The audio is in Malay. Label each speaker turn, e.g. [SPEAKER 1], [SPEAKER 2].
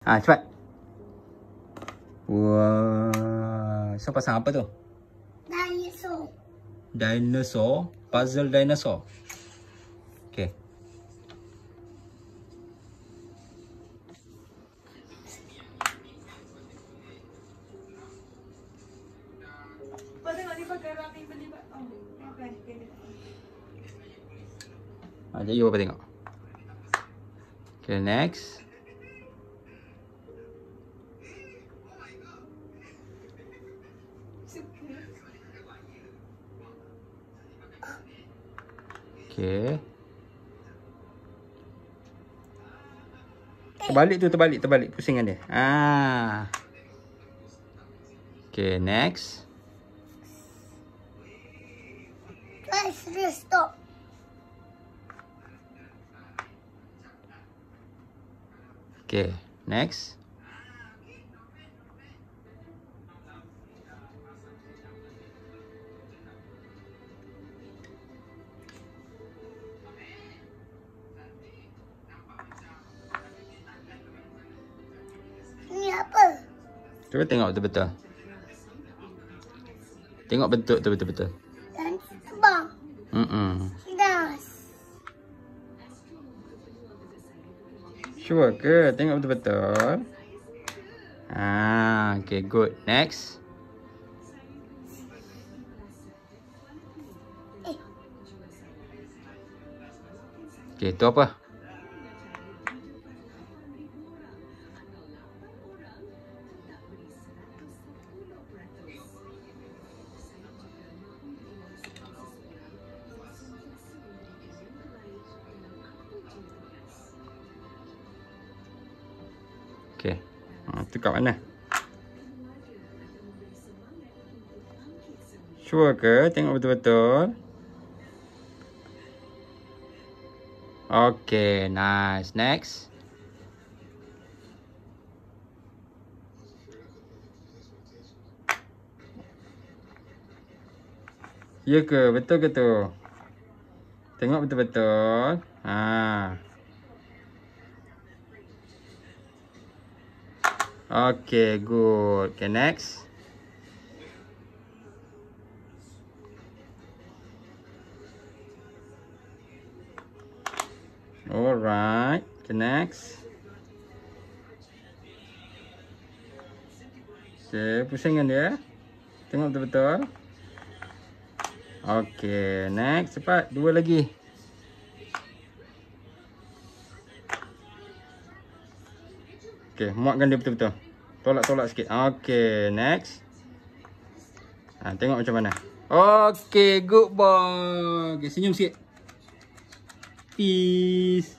[SPEAKER 1] Ha, cepat. Wah. So, pasang apa tu?
[SPEAKER 2] Dinosaur.
[SPEAKER 1] Dinosaur. Puzzle dinosaur. Okay.
[SPEAKER 2] Tengok ni pakai rami beli. Oh, okay.
[SPEAKER 1] Jadi Bapa tengok. Okay, next. Okay. Terbalik tu, terbalik. Pusingan dia. Ah. Okay, next.
[SPEAKER 2] Let's stop.
[SPEAKER 1] Okay, next.
[SPEAKER 2] Ni apa?
[SPEAKER 1] Cuba tengok betul-betul. Tengok bentuk tu betul-betul.
[SPEAKER 2] Dan terbang. Das.
[SPEAKER 1] Sure ke? Tengok betul-betul. Ah, okay, good. Next. Okay, tu apa? Okay. Tu kat mana? Sure ke? Tengok betul-betul. Okay, nice. Next. Ya ke? Betul ke tu? Tengok betul-betul. Ha. Okay, good. Okay, next. Alright. Okay, next. Okay, pusingan dia. Tengok betul-betul. Okay, next. Cepat. Dua lagi. Okay, muatkan dia betul-betul. Tolak-tolak sikit. Okay, next. Ha, tengok macam mana. Okay, good boy. Okay, senyum sikit. Peace.